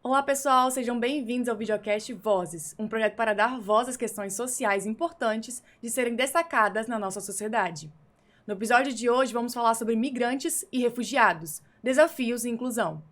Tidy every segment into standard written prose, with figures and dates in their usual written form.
Olá, pessoal, sejam bem-vindos ao videocast Vozes, um projeto para dar voz às questões sociais importantes de serem destacadas na nossa sociedade. No episódio de hoje, vamos falar sobre migrantes e refugiados, desafios e inclusão.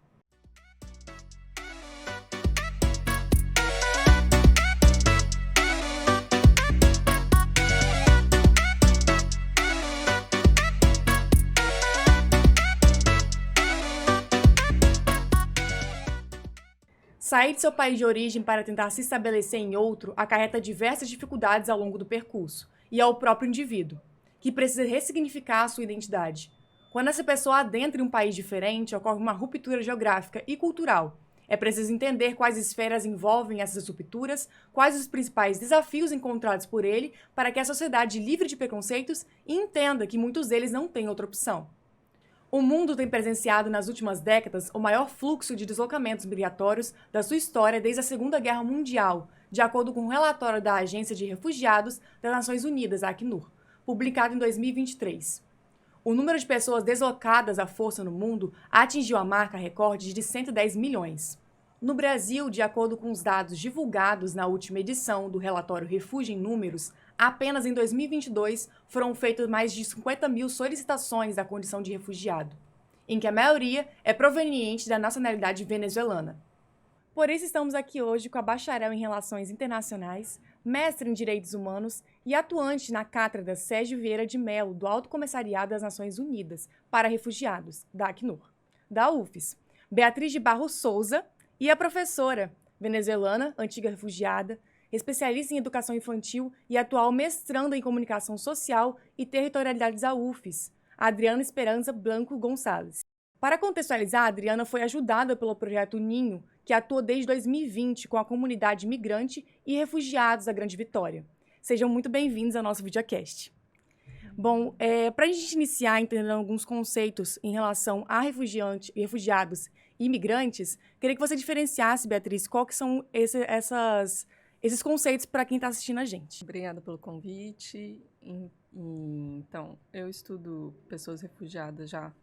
Sair de seu país de origem para tentar se estabelecer em outro acarreta diversas dificuldades ao longo do percurso, e ao próprio indivíduo, que precisa ressignificar a sua identidade. Quando essa pessoa adentra em um país diferente, ocorre uma ruptura geográfica e cultural. É preciso entender quais esferas envolvem essas rupturas, quais os principais desafios encontrados por ele, para que a sociedade livre de preconceitos e entenda que muitos deles não têm outra opção. O mundo tem presenciado nas últimas décadas o maior fluxo de deslocamentos migratórios da sua história desde a Segunda Guerra Mundial, de acordo com um relatório da Agência de Refugiados das Nações Unidas, a Acnur, publicado em 2023. O número de pessoas deslocadas à força no mundo atingiu a marca recorde de 110 milhões. No Brasil, de acordo com os dados divulgados na última edição do relatório Refúgio em Números, apenas em 2022 foram feitas mais de 50 mil solicitações da condição de refugiado, em que a maioria é proveniente da nacionalidade venezuelana. Por isso estamos aqui hoje com a bacharel em Relações Internacionais, mestre em Direitos Humanos e atuante na cátedra Sérgio Vieira de Mello, do Alto Comissariado das Nações Unidas para Refugiados, da Acnur, da UFES, Beatriz de Barros Souza, e a professora venezuelana, antiga refugiada, especialista em educação infantil e atual mestranda em comunicação social e territorialidades da UFES, Adriana Esperança Blanco Gonçalves. Para contextualizar, a Adriana foi ajudada pelo projeto Ninho, que atua desde 2020 com a comunidade migrante e refugiados da Grande Vitória. Sejam muito bem-vindos ao nosso videocast. Bom, para a gente iniciar entendendo alguns conceitos em relação a refugiados e imigrantes, queria que você diferenciasse, Beatriz, qual que são esses conceitos para quem está assistindo a gente. Obrigada pelo convite. Então, eu estudo pessoas refugiadas já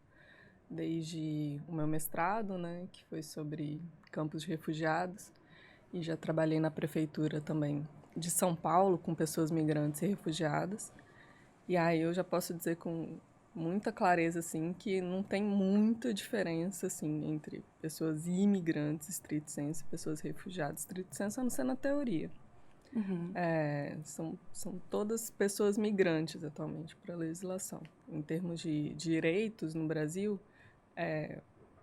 desde o meu mestrado, né, que foi sobre campos de refugiados, e já trabalhei na prefeitura também de São Paulo com pessoas migrantes e refugiadas. E aí eu já posso dizer com muita clareza assim que não tem muita diferença assim entre pessoas imigrantes estrito sensu e pessoas refugiadas estrito sensu, a não ser na teoria. São todas pessoas migrantes atualmente para a legislação. Em termos de direitos no Brasil,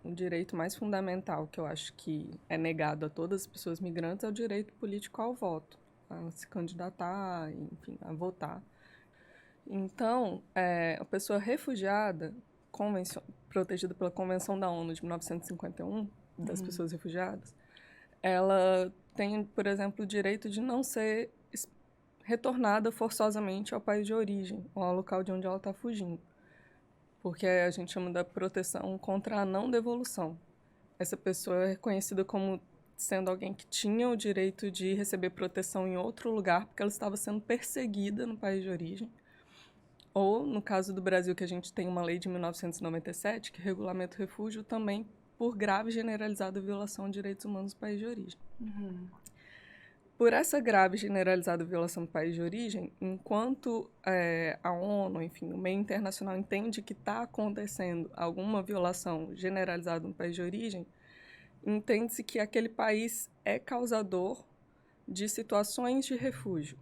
um direito mais fundamental que eu acho que é negado a todas as pessoas migrantes é o direito político ao voto, a se candidatar, enfim, a votar. Então, a pessoa refugiada, protegida pela Convenção da ONU de 1951, das pessoas refugiadas, ela tem, por exemplo, o direito de não ser retornada forçosamente ao país de origem, ou ao local de onde ela está fugindo, porque a gente chama da proteção contra a não devolução. Essa pessoa é reconhecida como sendo alguém que tinha o direito de receber proteção em outro lugar, porque ela estava sendo perseguida no país de origem. Ou, no caso do Brasil, que a gente tem uma lei de 1997, que regulamenta o refúgio também por grave e generalizada violação de direitos humanos do país de origem. Por essa grave e generalizada violação do país de origem, enquanto a ONU, enfim, o meio internacional entende que está acontecendo alguma violação generalizada no país de origem, entende-se que aquele país é causador de situações de refúgio.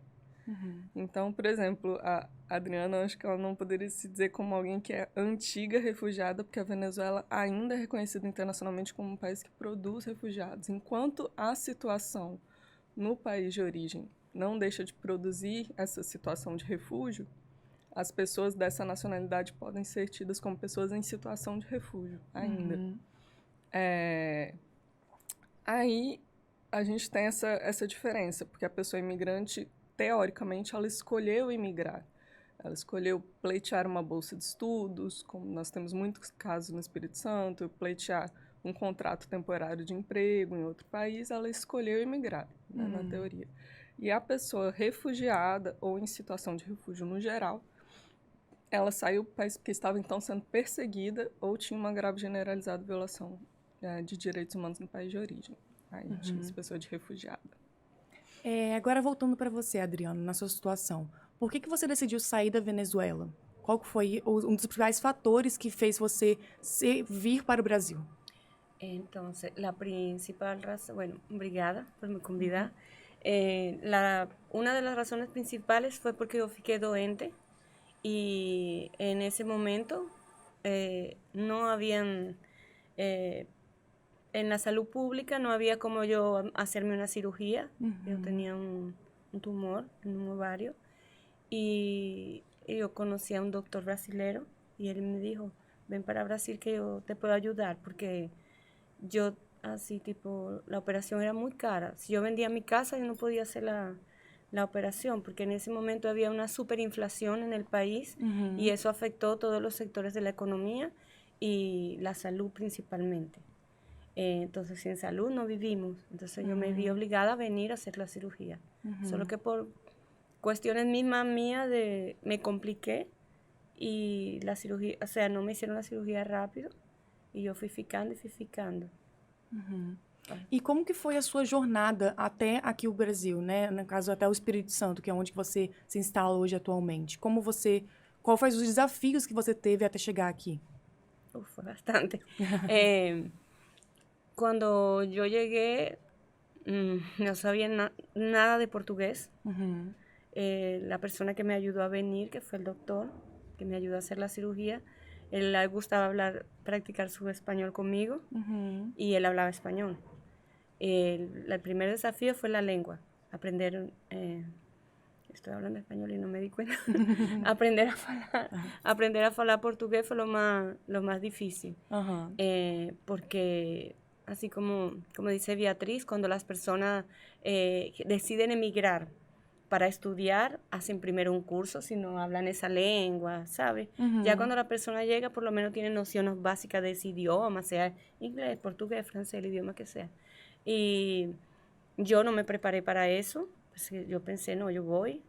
Então, por exemplo, a Adriana, acho que ela não poderia se dizer como alguém que é antiga refugiada, porque a Venezuela ainda é reconhecida internacionalmente como um país que produz refugiados. Enquanto a situação no país de origem não deixa de produzir essa situação de refúgio, as pessoas dessa nacionalidade podem ser tidas como pessoas em situação de refúgio ainda. Aí a gente tem essa diferença, porque a pessoa imigrante, teoricamente, ela escolheu emigrar. Ela escolheu pleitear uma bolsa de estudos, como nós temos muitos casos no Espírito Santo, pleitear um contrato temporário de emprego em outro país, ela escolheu emigrar, né, na teoria. E a pessoa refugiada ou em situação de refúgio no geral, ela saiu do país porque estava então sendo perseguida ou tinha uma grave generalizada violação de direitos humanos no país de origem. Aí a gente chama pessoa de refugiada. Agora voltando para você, Adriano, na sua situação. Por que você decidiu sair da Venezuela? Qual foi um dos principais fatores que fez você vir para o Brasil? Entonces, la principal razón, bueno, obrigada por me convidar. Una de las razones principales fue porque yo fiqué doente y en ese momento no habían, en la salud pública no había como yo hacerme una cirugía. Yo tenía un tumor en un ovario y yo conocí a un doctor brasilero y él me dijo, ven para Brasil que yo te puedo ayudar porque yo así tipo, la operación era muy cara. Si yo vendía mi casa yo no podía hacer la operación porque en ese momento había una superinflación en el país y eso afectó todos los sectores de la economía y la salud principalmente. Entonces sin salud no vivimos. Entonces yo me vi obligada a venir a hacer la cirugía. Solo que por cuestiones mismas mías me compliqué y la cirugía, o sea, no me hicieron la cirugía rápido e eu fui ficando. E como que foi a sua jornada até aqui o Brasil, né? No caso, até o Espírito Santo, que é onde você se instala hoje atualmente. Qual foi os desafios que você teve até chegar aqui? Foi bastante. Cuando yo llegué, no sabía nada de portugués. La persona que me ayudó a venir, que fue el doctor, que me ayudó a hacer la cirugía, él le gustaba practicar su español conmigo y él hablaba español. El primer desafío fue la lengua, aprender, estoy hablando español y no me di cuenta, aprender a hablar portugués fue lo más difícil, porque así como dice Beatriz, cuando las personas deciden emigrar para estudiar, hacen primero un curso si no hablan esa lengua, ¿sabes? Ya cuando la persona llega, por lo menos tiene nociones básicas de ese idioma, sea inglés, portugués, francés, el idioma que sea. Y yo no me preparé para eso, pues yo pensé, no, yo voy,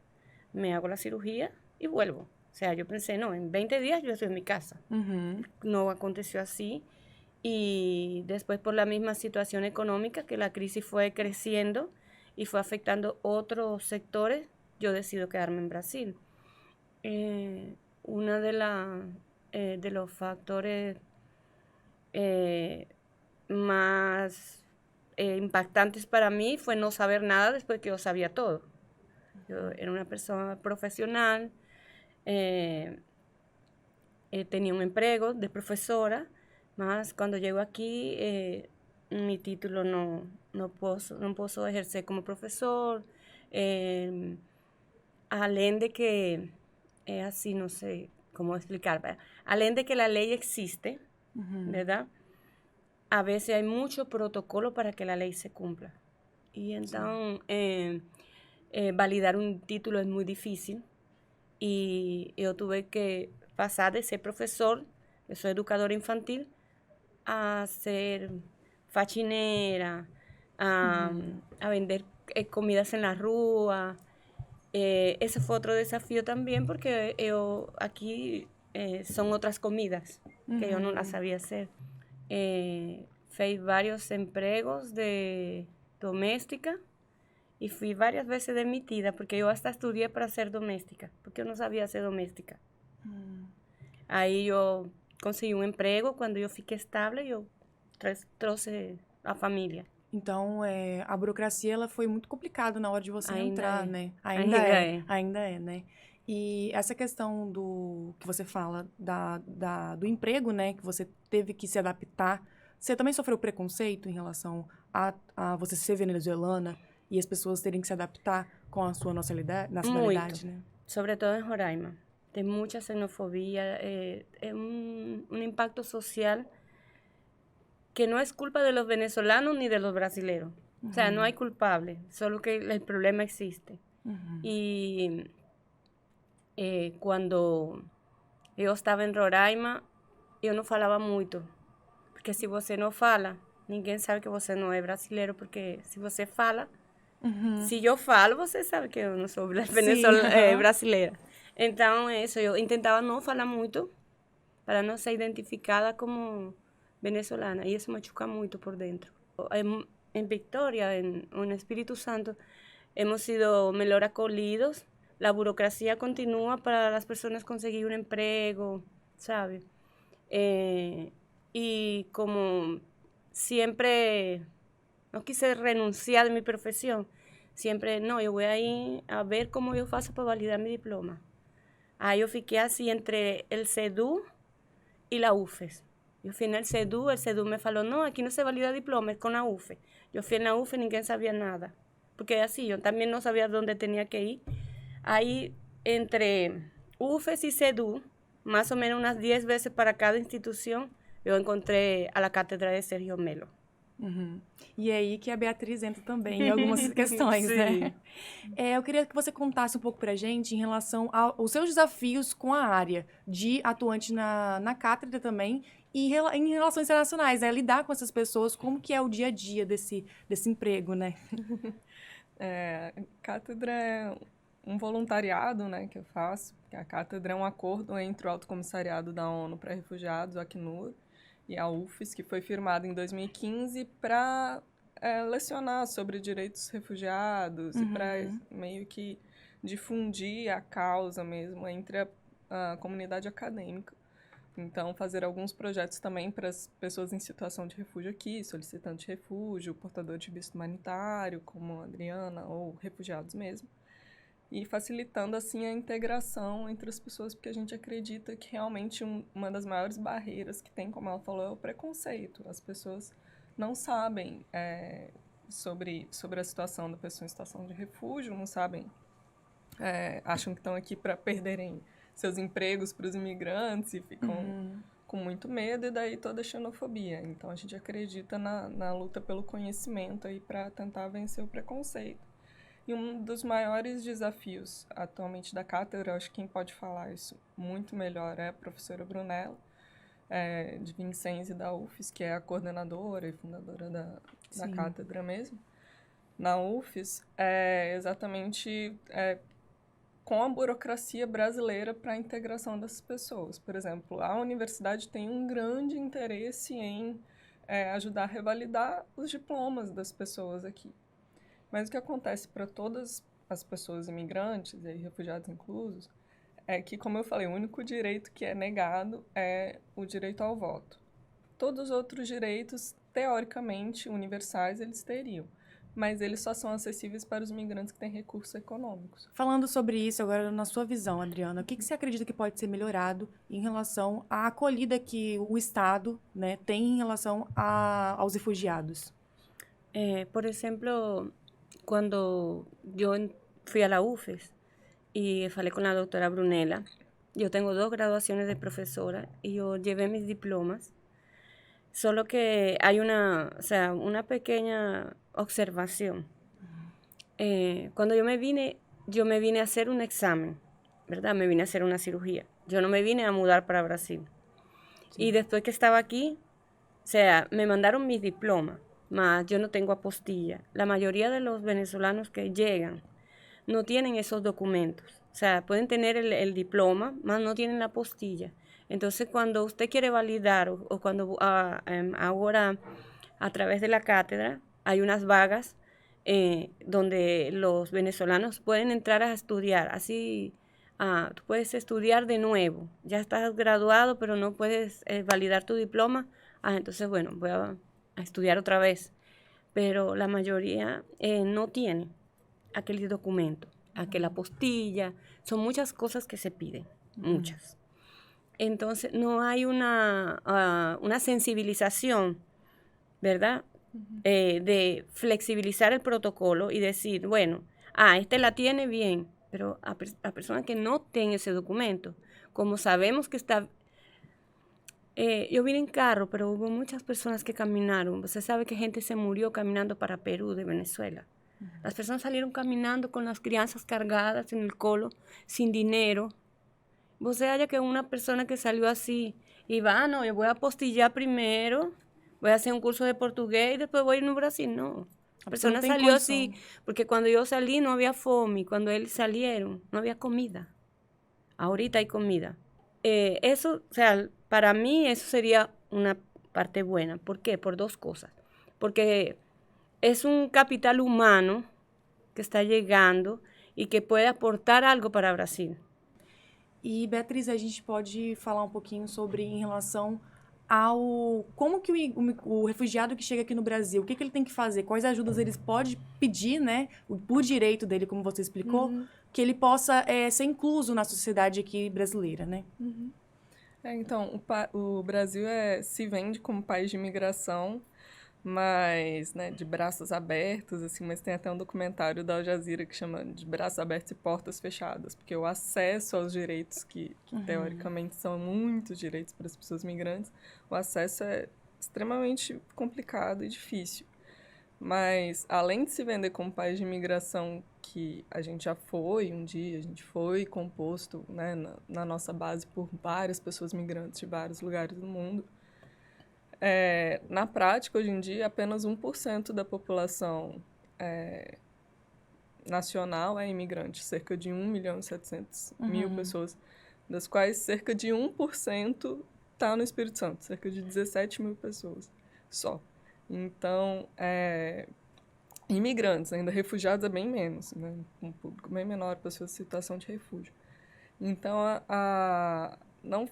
me hago la cirugía y vuelvo. O sea, yo pensé, no, en 20 días yo estoy en mi casa. No aconteció así. Y después por la misma situación económica, que la crisis fue creciendo, y fue afectando otros sectores, yo decido quedarme en Brasil. Uno de los factores más impactantes para mí fue no saber nada después que yo sabía todo. Yo era una persona profesional, tenía un empleo de profesora, más cuando llego aquí mi título no puedo ejercer como profesor, além de que es así, no sé cómo explicar, ¿verdad? Além de que la ley existe, ¿verdad? A veces hay mucho protocolo para que la ley se cumpla. Y entonces validar un título es muy difícil y yo tuve que pasar de ser profesor, yo soy educadora infantil, a ser faxinera, a vender comidas en la rúa. Ese fue otro desafío también porque aquí son otras comidas que yo no las sabía hacer. Fiz varios empregos de doméstica y fui varias veces demitida porque yo hasta estudié para ser doméstica, porque yo no sabía ser doméstica. Aí eu consegui um emprego, quando eu fiquei estável, eu trouxe a família. Então, a burocracia ela foi muito complicada na hora de você entrar, né? Ainda é, né? E essa questão do que você fala do emprego, né? Que você teve que se adaptar. Você também sofreu preconceito em relação a você ser venezuelana e as pessoas terem que se adaptar com a sua nacionalidade, né? Sobretudo em Roraima. Tem muita xenofobia, un impacto social que no es culpa de los venezolanos ni de los brasileños. O sea, no hay culpable, solo que el problema existe. Y cuando eu estava em Roraima, eu não falava muito. Porque se você não fala, ninguém sabe que você não é brasileiro, porque se você fala, se eu falo, você sabe que eu não sou brasileira. Então, eu tentava não falar muito para não ser identificada como venezolana. E isso machuca muito por dentro. en Victoria, en Espíritu Santo, hemos sido mejor acolhidos. La burocracia continúa para las personas conseguir un empleo, ¿sabes? Y como siempre no quise renunciar de mi profesión, siempre, no, yo voy a ir a ver cómo yo faço para validar mi diploma. Aí eu fiquei assim entre el CEDU y la UFES. Yo fui en el CEDU me falou, no, aquí no se valida diploma, es con la UFE. Yo fui en la UFE y ninguém sabía nada. Porque así, yo también no sabía dónde tenía que ir. Ahí, entre UFES y CEDU, más o menos unas 10 veces para cada instituição, eu encontrei a la cátedra de Sergio Melo. Uhum. E é aí que a Beatriz entra também em algumas questões, né? Eu queria que você contasse um pouco pra gente em relação aos seus desafios com a área de atuante na cátedra também e em relações internacionais, né? Lidar com essas pessoas, como que é o dia a dia desse emprego, né? Cátedra é um voluntariado, né, que eu faço. A cátedra é um acordo entre o Alto Comissariado da ONU para Refugiados, o Acnur, e a UFES, que foi firmado em 2015 para lecionar sobre direitos refugiados e para meio que difundir a causa mesmo entre a comunidade acadêmica. Então, fazer alguns projetos também para as pessoas em situação de refúgio aqui, solicitante de refúgio, portador de visto humanitário, como a Adriana, ou refugiados mesmo. E facilitando, assim, a integração entre as pessoas, porque a gente acredita que realmente uma das maiores barreiras que tem, como ela falou, é o preconceito. As pessoas não sabem sobre a situação da pessoa em situação de refúgio, não sabem, acham que estão aqui para perderem seus empregos para os imigrantes e ficam com muito medo, e daí toda a xenofobia. Então, a gente acredita na luta pelo conhecimento aí para tentar vencer o preconceito. E um dos maiores desafios atualmente da cátedra, acho que quem pode falar isso muito melhor é a professora Brunella, de Vincenzi da UFES, que é a coordenadora e fundadora da cátedra mesmo. Na UFES, exatamente com a burocracia brasileira para a integração dessas pessoas. Por exemplo, a universidade tem um grande interesse em ajudar a revalidar os diplomas das pessoas aqui. Mas o que acontece para todas as pessoas imigrantes, e refugiados inclusos, é que, como eu falei, o único direito que é negado é o direito ao voto. Todos os outros direitos, teoricamente, universais, eles teriam, mas eles só são acessíveis para os imigrantes que têm recursos econômicos. Falando sobre isso, agora, na sua visão, Adriana, o que você acredita que pode ser melhorado em relação à acolhida que o Estado, né, tem em relação aos refugiados? Por exemplo, cuando yo fui a la UFES y falé con la doctora Brunella, yo tengo 2 graduaciones de profesora y yo llevé mis diplomas, solo que hay una pequeña observación. Cuando yo me vine a hacer un examen, ¿verdad? Me vine a hacer una cirugía. Yo no me vine a mudar para Brasil. Sí. Y después que estaba aquí, me mandaron mis diplomas. Mas yo no tengo apostilla. La mayoría de los venezolanos que llegan no tienen esos documentos. O sea, pueden tener el diploma, mas no tienen la apostilla. Entonces, cuando usted quiere validar o cuando ahora a través de la cátedra hay unas vagas donde los venezolanos pueden entrar a estudiar. Así, tú puedes estudiar de nuevo. Ya estás graduado, pero no puedes validar tu diploma. Entonces, bueno, voy a estudiar otra vez, pero la mayoría no tiene aquel documento, aquella apostilla, son muchas cosas que se piden, muchas. Entonces no hay una sensibilización, ¿verdad? De flexibilizar el protocolo y decir, bueno, este la tiene bien, pero a personas que no tienen ese documento, como sabemos que está... yo vine en carro, pero hubo muchas personas que caminaron. Usted sabe que gente se murió caminando para Perú de Venezuela. Las personas salieron caminando con las crianzas cargadas en el colo, sin dinero. Usted haya que una persona que salió así, y no, yo voy a apostillar primero, voy a hacer un curso de portugués y después voy a ir a Brasil. No, la persona salió así, porque cuando yo salí no había fome, cuando ellos salieron no había comida. Ahorita hay comida. Eso, o sea, para mí eso sería una parte buena. ¿Por qué? Por 2 cosas. Porque es un capital humano que está llegando y que puede aportar algo para Brasil. E, Beatriz, a gente pode falar um pouquinho sobre em relação ao como que o refugiado que chega aqui no Brasil, o que ele tem que fazer, quais ajudas ele pode pedir, né, por direito dele, como você explicou, que ele possa ser incluso na sociedade aqui brasileira, né? Então, o Brasil se vende como país de imigração, mas, né, de braços abertos, assim, mas tem até um documentário da Al Jazeera que chama de Braços Abertos e Portas Fechadas, porque o acesso aos direitos, que teoricamente são muitos direitos para as pessoas migrantes, o acesso é extremamente complicado e difícil. Mas, além de se vender como país de imigração, que a gente já foi um dia, a gente foi composto, né, na nossa base por várias pessoas migrantes de vários lugares do mundo, na prática, hoje em dia, apenas 1% da população nacional é imigrante, cerca de 1.700.000 pessoas, das quais cerca de 1% está no Espírito Santo, cerca de 17 mil pessoas só. Então, imigrantes, ainda refugiados é bem menos, né? Um público bem menor para a sua situação de refúgio. Então, não,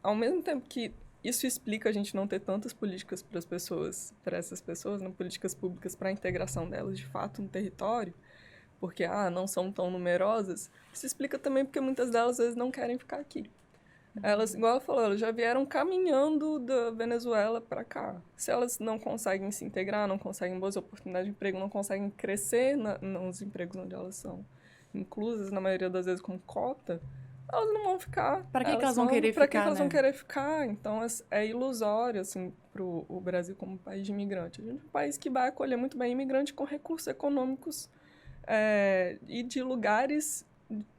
ao mesmo tempo que isso explica a gente não ter tantas políticas para essas pessoas, né? Políticas públicas para a integração delas de fato no território, porque não são tão numerosas, isso explica também porque muitas delas às vezes não querem ficar aqui. Elas, igual ela falou, elas já vieram caminhando da Venezuela para cá. Se elas não conseguem se integrar, não conseguem boas oportunidades de emprego, não conseguem crescer nos empregos onde elas são inclusas, na maioria das vezes com cota, elas não vão ficar. Para que elas vão querer ficar, que elas vão querer ficar? Então, é ilusório, assim, para o Brasil como país de imigrante. A gente é um país que vai acolher muito bem imigrante com recursos econômicos e de lugares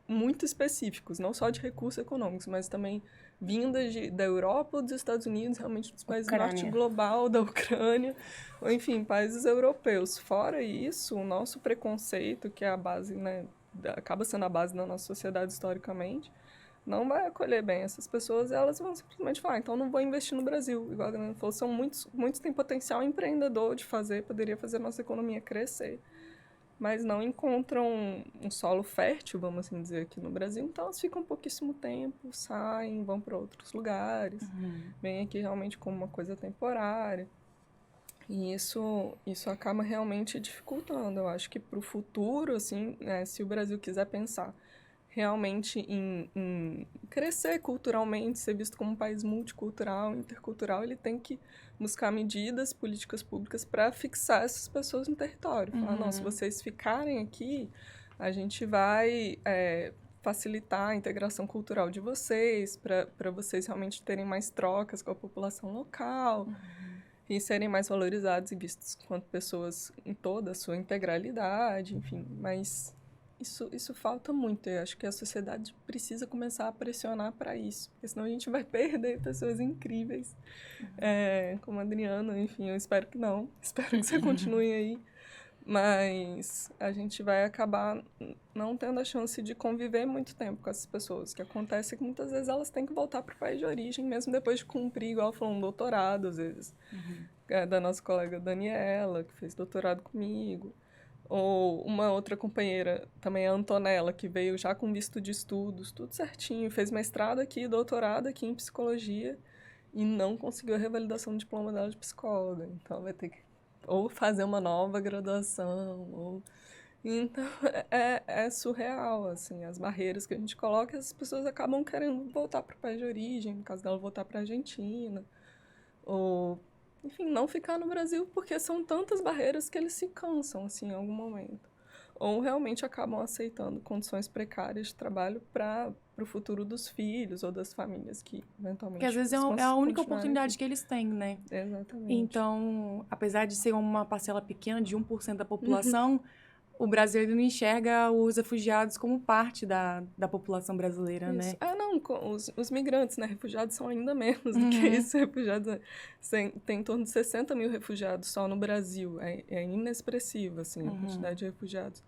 muito específicos, não só de recursos econômicos, mas também vindas da Europa ou dos Estados Unidos, realmente dos países do norte global, da Ucrânia, ou enfim, países europeus. Fora isso, o nosso preconceito, que é a base, né, acaba sendo a base da nossa sociedade historicamente, não vai acolher bem essas pessoas, e elas vão simplesmente falar, então não vou investir no Brasil. Igual a Daniela falou, muitos têm potencial empreendedor de poderia fazer a nossa economia crescer, mas não encontram um solo fértil, vamos assim dizer, aqui no Brasil. Então, elas ficam pouquíssimo tempo, saem, vão para outros lugares, vêm aqui realmente como uma coisa temporária. E isso acaba realmente dificultando. Eu acho que para o futuro, assim, se o Brasil quiser pensar realmente em crescer culturalmente, ser visto como um país multicultural, intercultural, ele tem que buscar medidas, políticas públicas para fixar essas pessoas no território. Falar, não, se vocês ficarem aqui, a gente vai facilitar a integração cultural de vocês, para vocês realmente terem mais trocas com a população local e serem mais valorizados e vistos enquanto pessoas em toda a sua integralidade, enfim, mas isso falta muito. Eu acho que a sociedade precisa começar a pressionar para isso, porque senão a gente vai perder pessoas incríveis, como a Adriana, enfim, eu espero que não, espero que você continue aí, mas a gente vai acabar não tendo a chance de conviver muito tempo com essas pessoas, que acontece que muitas vezes elas têm que voltar para o país de origem, mesmo depois de cumprir, igual ela falou, um doutorado, às vezes, da nossa colega Daniela, que fez doutorado comigo, ou uma outra companheira, também a Antonella, que veio já com visto de estudos, tudo certinho, fez mestrado aqui, doutorado aqui em psicologia e não conseguiu a revalidação do diploma dela de psicóloga. Então vai ter que ou fazer uma nova graduação, ou... Então é surreal, assim, as barreiras que a gente coloca, as pessoas acabam querendo voltar para o país de origem, no caso dela voltar para a Argentina, ou... enfim, não ficar no Brasil, porque são tantas barreiras que eles se cansam, assim, em algum momento. Ou realmente acabam aceitando condições precárias de trabalho para o futuro dos filhos ou das famílias que, eventualmente... Que às vezes é a única oportunidade que eles têm, né? Exatamente. Então, apesar de ser uma parcela pequena, de 1% da população... O Brasil ainda não enxerga os refugiados como parte da população brasileira, isso. né? Não, os migrantes, né? Refugiados são ainda menos do que isso. Refugiados, tem em torno de 60 mil refugiados só no Brasil. É inexpressivo, assim, a quantidade de refugiados.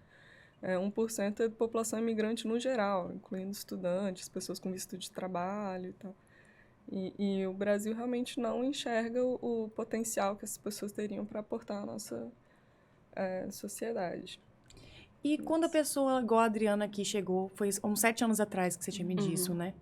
1% é da população imigrante no geral, incluindo estudantes, pessoas com visto de trabalho e tal. E o Brasil realmente não enxerga o potencial que essas pessoas teriam para aportar à nossa sociedade. E quando a pessoa, igual a Adriana aqui, chegou, foi uns 7 anos atrás que você tinha me disso, né?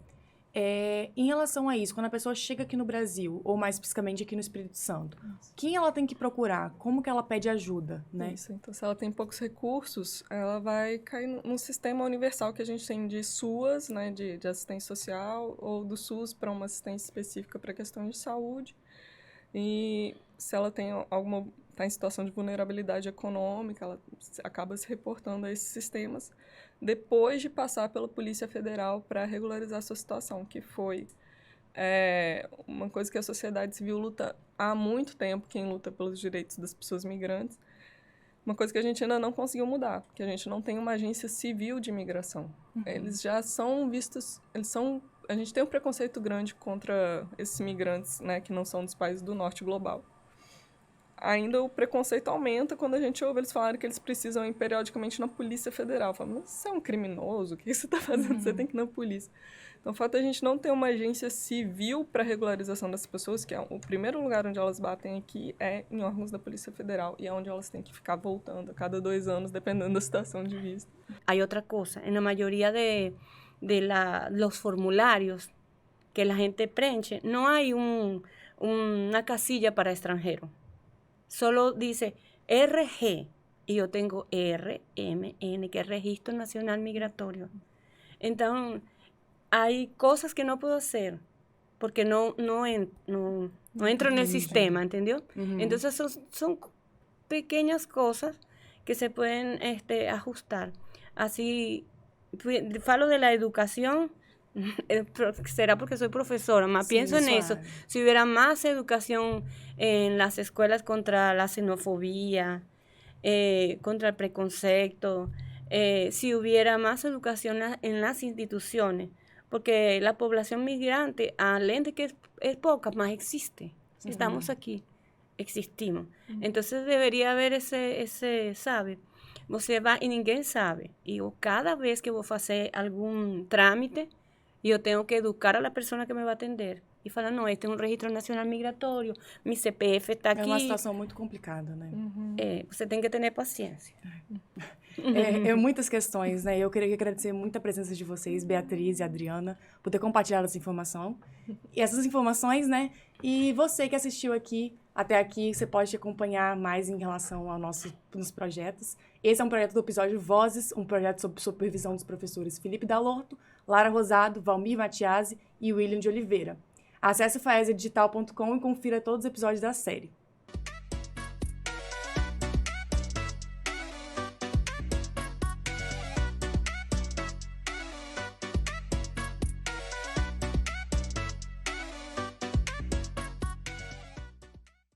Em relação a isso, quando a pessoa chega aqui no Brasil, ou mais especificamente aqui no Espírito Santo, quem ela tem que procurar? Como que ela pede ajuda, né? Isso, então se ela tem poucos recursos, ela vai cair num sistema universal que a gente tem de SUAS, né, de assistência social, ou do SUS para uma assistência específica para questões de saúde. E se ela tem está em situação de vulnerabilidade econômica, ela acaba se reportando a esses sistemas depois de passar pela Polícia Federal para regularizar a sua situação, que foi uma coisa que a sociedade civil luta há muito tempo, quem luta pelos direitos das pessoas migrantes, uma coisa que a gente ainda não conseguiu mudar, porque a gente não tem uma agência civil de imigração. Eles já são vistos, a gente tem um preconceito grande contra esses migrantes, né, que não são dos países do norte global. Ainda o preconceito aumenta quando a gente ouve eles falarem que eles precisam ir periodicamente na Polícia Federal. Fala, mas você é um criminoso? O que você está fazendo? Você tem que ir na polícia. Então, o fato de a gente não ter uma agência civil para regularização dessas pessoas, que é o primeiro lugar onde elas batem aqui, é em órgãos da Polícia Federal, e é onde elas têm que ficar voltando a cada 2 anos, dependendo da situação de vista. Hay otra cosa, en la mayoría de los formularios que la gente preenche, no hay una casilla para extranjero. Solo dice RG, y yo tengo RMN, que es Registro Nacional Migratorio. Entonces, hay cosas que no puedo hacer porque no entro en el sistema, ¿entendió? Entonces, son pequeñas cosas que se pueden ajustar. Así, falo de la educación, será porque soy profesora, más sí, pienso en eso. Si hubiera más educación en las escuelas contra la xenofobia, contra el preconcepto, si hubiera más educación en las instituciones, porque la población migrante, além de que es poca, más existe. Estamos aquí, existimos. Entonces debería haber ese sabe, você vai e ninguém sabe. E cada vez que vou fazer algum trâmite, eu tenho que educar a la persona que me vai atender. E falar, não, este é um registro nacional migratório, meu CPF está aqui. É uma situação muito complicada, né? Você tem que ter paciência. Muitas questões, né? Eu queria agradecer muito a presença de vocês, Beatriz e Adriana, por ter compartilhado essa informação. E essas informações, né? E você que assistiu até aqui, você pode acompanhar mais em relação ao nos projetos. Esse é um projeto do episódio Vozes, um projeto sob supervisão dos professores Felipe Dalorto, Lara Rosado, Valmir Matiasi e William de Oliveira. Acesse faesadigital.com e confira todos os episódios da série.